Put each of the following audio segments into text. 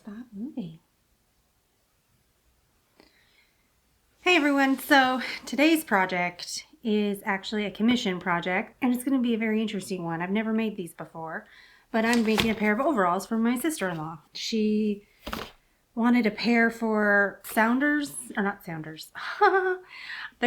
Stop moving. Hey everyone, so today's project is actually a commission project and it's going to be a very interesting one. I've never made these before, but I'm making a pair of overalls for my sister-in-law. She wanted a pair for the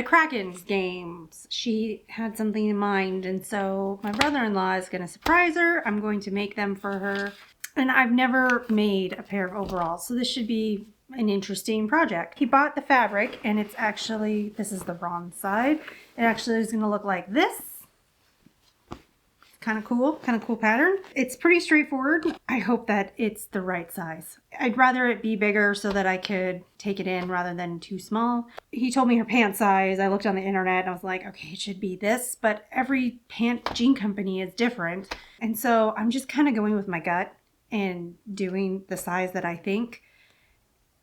Kraken's games. She had something in mind, and so my brother-in-law is going to surprise her. I'm going to make them for her. And I've never made a pair of overalls, so this should be an interesting project. He bought the fabric, and it's actually, this is the wrong side. It actually is going to look like this. Kind of cool pattern. It's pretty straightforward. I hope that it's the right size. I'd rather it be bigger so that I could take it in rather than too small. He told me her pant size. I looked on the internet and I was like, okay, it should be this, but every jean company is different. And so I'm just kind of going with my gut and doing the size that I think,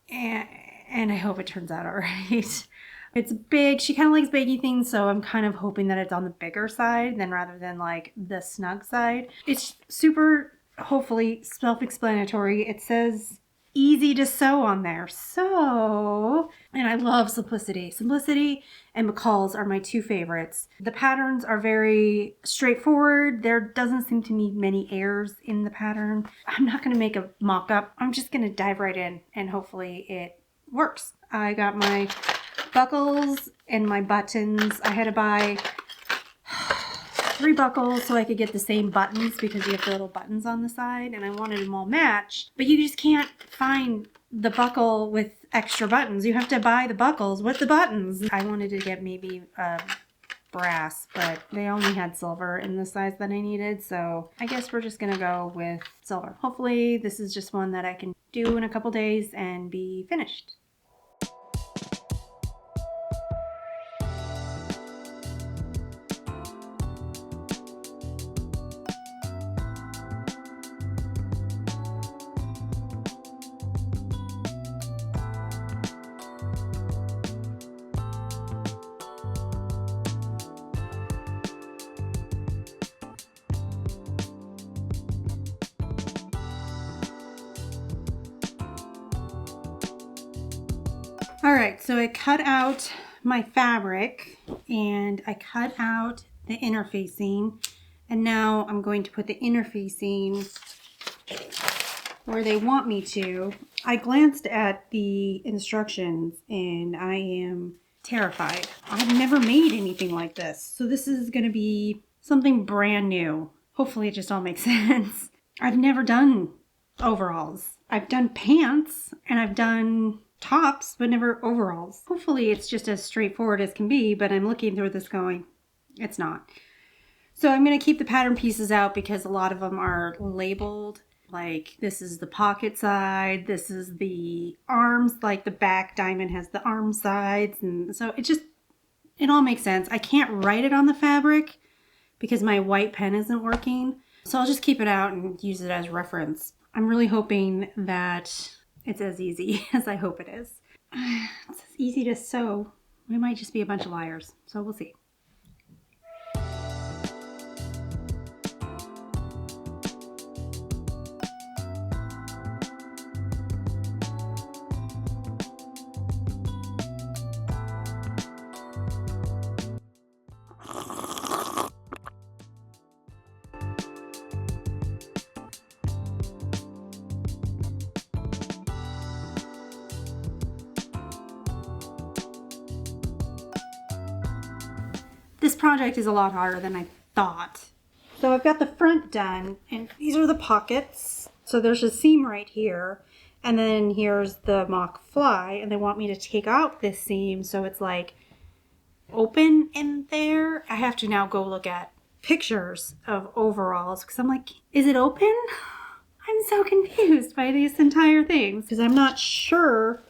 and I hope it turns out all right. It's big. She kind of likes baggy things, so I'm kind of hoping that it's on the bigger side rather than like the snug side. It's super, hopefully, self-explanatory. It says easy to sew on there. So, and I love simplicity. Simplicity and McCall's are my two favorites. The patterns are very straightforward. There doesn't seem to be many errors in the pattern. I'm not going to make a mock-up. I'm just going to dive right in and hopefully it works. I got my buckles and my buttons. I had to buy 3 buckles so I could get the same buttons because you have the little buttons on the side, and I wanted them all matched, but you just can't find the buckle with extra buttons. You have to buy the buckles with the buttons. I wanted to get maybe brass, but they only had silver in the size that I needed, so I guess we're just gonna go with silver. Hopefully this is just one that I can do in a couple days and be finished. All right, so I cut out my fabric and I cut out the interfacing, and now I'm going to put the interfacing where they want me to. I glanced at the instructions and I am terrified. I've never made anything like this, so this is going to be something brand new. Hopefully it just all makes sense. I've never done overalls. I've done pants and I've done tops, but never overalls. Hopefully it's just as straightforward as can be, but I'm looking through this going, it's not. So I'm going to keep the pattern pieces out because a lot of them are labeled. Like this is the pocket side, this is the arms, like the back diamond has the arm sides, and so it all makes sense. I can't write it on the fabric because my white pen isn't working, so I'll just keep it out and use it as reference. I'm really hoping that it's as easy as I hope it is. It's as easy to sew. We might just be a bunch of liars, so we'll see. This project is a lot harder than I thought. So I've got the front done, and these are the pockets. So there's a seam right here, and then here's the mock fly, and they want me to take out this seam so it's like open in there. I have to now go look at pictures of overalls because I'm like, is it open? I'm so confused by these entire things because I'm not sure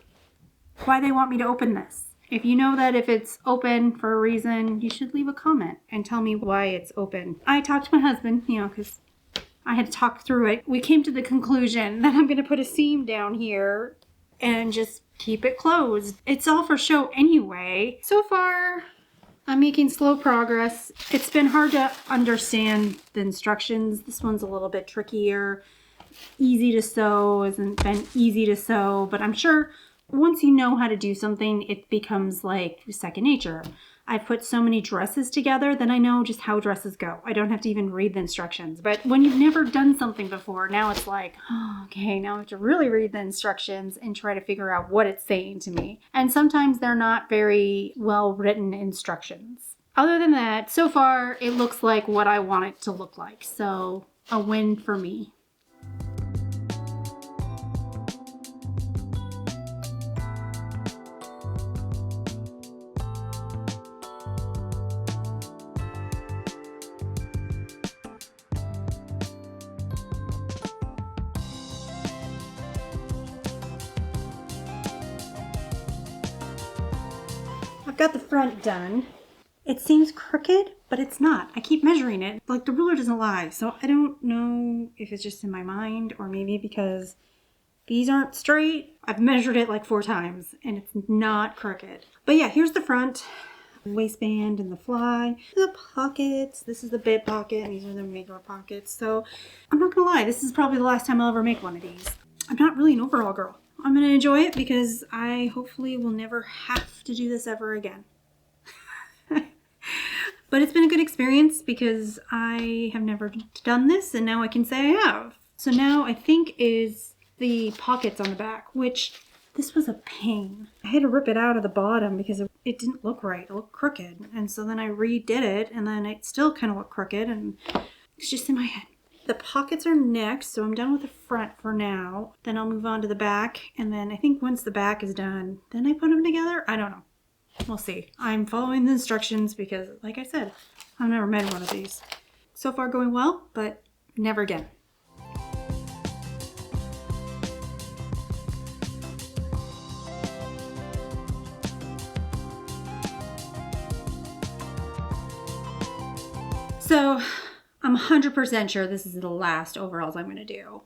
why they want me to open this. If you know that if it's open for a reason, you should leave a comment and tell me why it's open. I talked to my husband, because I had to talk through it. We came to the conclusion that I'm going to put a seam down here and just keep it closed. It's all for show anyway. So far, I'm making slow progress. It's been hard to understand the instructions. This one's a little bit trickier. easy to sew, hasn't been easy to sew, but I'm sure once you know how to do something, it becomes like second nature. I've put so many dresses together that I know just how dresses go. I don't have to even read the instructions. But when you've never done something before, now it's like, oh, okay, now I have to really read the instructions and try to figure out what it's saying to me. And sometimes they're not very well written instructions. Other than that, so far it looks like what I want it to look like. So a win for me. I've got the front done. It seems crooked, but it's not. I keep measuring it. Like, the ruler doesn't lie. So I don't know if it's just in my mind or maybe because these aren't straight. I've measured it like 4 times and it's not crooked. But yeah, here's the front. Waistband and the fly. The pockets. This is the bib pocket and these are the makeup pockets. So I'm not gonna lie, this is probably the last time I'll ever make one of these. I'm not really an overall girl. I'm gonna enjoy it because I hopefully will never have to do this ever again. But it's been a good experience because I have never done this and now I can say I have. So now I think is the pockets on the back, which this was a pain. I had to rip it out of the bottom because it didn't look right. It looked crooked. And so then I redid it and then it still kind of looked crooked and it's just in my head. The pockets are next, so I'm done with the front for now. Then I'll move on to the back. And then I think once the back is done, then I put them together. I don't know. We'll see. I'm following the instructions because, like I said, I've never made one of these. So far going well, but never again. So I'm 100% sure this is the last overalls I'm going to do.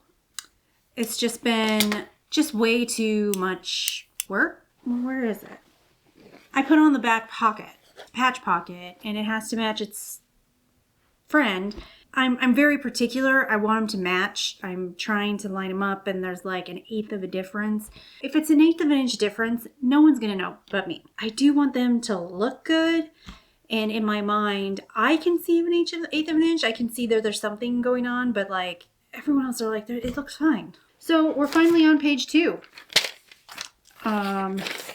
It's just been way too much work. Where is it? I put on the back pocket, patch pocket, and it has to match its friend. I'm very particular. I want them to match. I'm trying to line them up and there's like 1/8 of a difference. If it's 1/8 of an inch difference, no one's going to know but me. I do want them to look good. And in my mind, I can see 1/8 of an inch. I can see there's something going on, but like everyone else are like, it looks fine. So we're finally on page 2,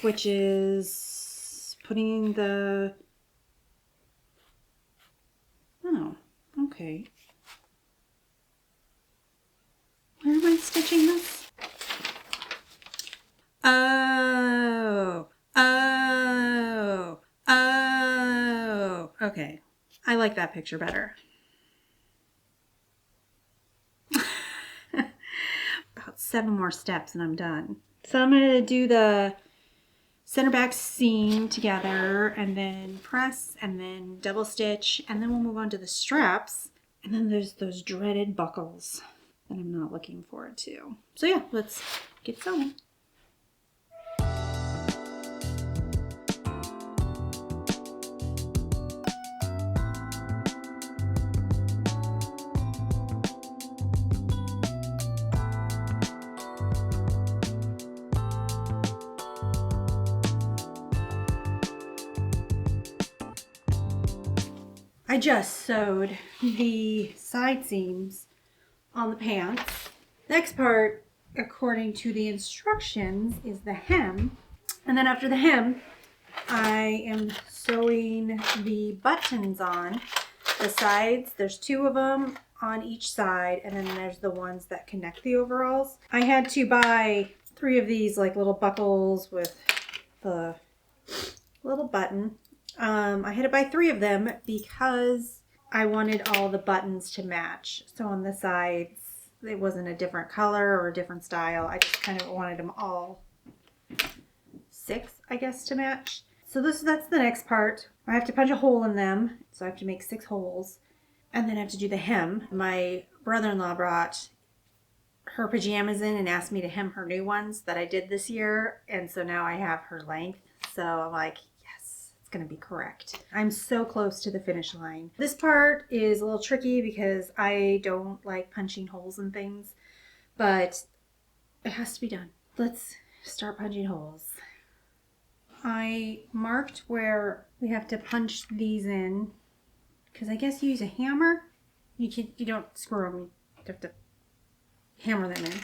which is putting the, oh, okay. Where am I stitching this? Oh, okay. I like that picture better. About 7 more steps and I'm done. So I'm going to do the center back seam together and then press and then double stitch and then we'll move on to the straps and then there's those dreaded buckles that I'm not looking forward to. So yeah, let's get sewing. I just sewed the side seams on the pants. Next part, according to the instructions, is the hem. And then after the hem, I am sewing the buttons on the sides. There's 2 of them on each side, and then there's the ones that connect the overalls. I had to buy 3 of these like little buckles with the little button. I had to buy 3 of them because I wanted all the buttons to match. So on the sides, it wasn't a different color or a different style. I just kind of wanted them all 6, I guess, to match. So that's the next part. I have to punch a hole in them. So I have to make 6 holes. And then I have to do the hem. My brother-in-law brought her pajamas in and asked me to hem her new ones that I did this year. And so now I have her length. So I'm like, going to be correct. I'm so close to the finish line. This part is a little tricky because I don't like punching holes in things, but it has to be done. Let's start punching holes. I marked where we have to punch these in because I guess you use a hammer. You don't screw them. You have to hammer them in.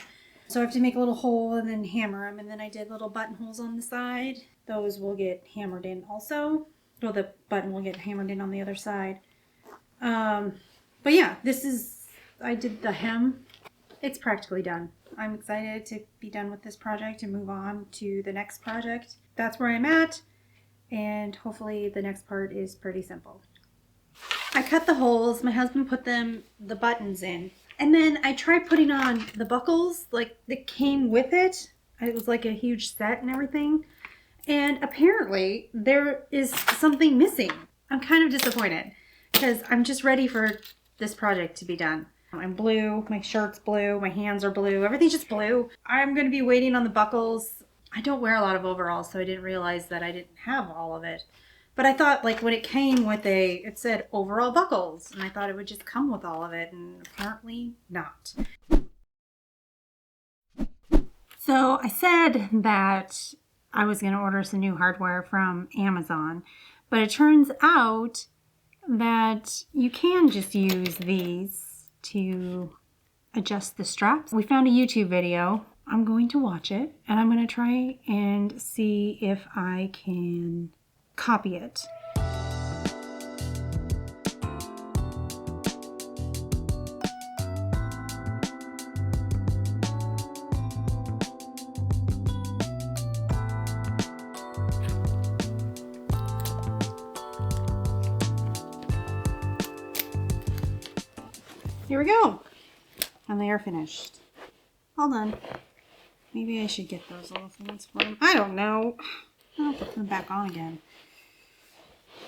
So I have to make a little hole and then hammer them. And then I did little buttonholes on the side. Those will get hammered in also. Well, the button will get hammered in on the other side. But yeah, I did the hem. It's practically done. I'm excited to be done with this project and move on to the next project. That's where I'm at. And hopefully the next part is pretty simple. I cut the holes. My husband put the buttons in. And then I tried putting on the buckles, like that came with it. It was like a huge set and everything. And apparently there is something missing. I'm kind of disappointed because I'm just ready for this project to be done. I'm blue, my shirt's blue, my hands are blue, everything's just blue. I'm going to be waiting on the buckles. I don't wear a lot of overalls, so I didn't realize that I didn't have all of it. But I thought, like, when it came with it said overall buckles, and I thought it would just come with all of it, and apparently not. So I said that I was going to order some new hardware from Amazon, but it turns out that you can just use these to adjust the straps. We found a YouTube video. I'm going to watch it, and I'm going to try and see if I can copy it. Here we go. And they are finished. All done. Maybe I should get those little things for them. I don't know. I'll put them back on again.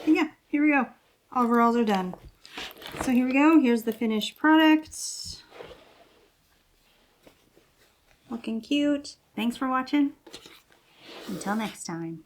But yeah, here we go. Overalls are done. So here we go. Here's the finished product. Looking cute. Thanks for watching. Until next time.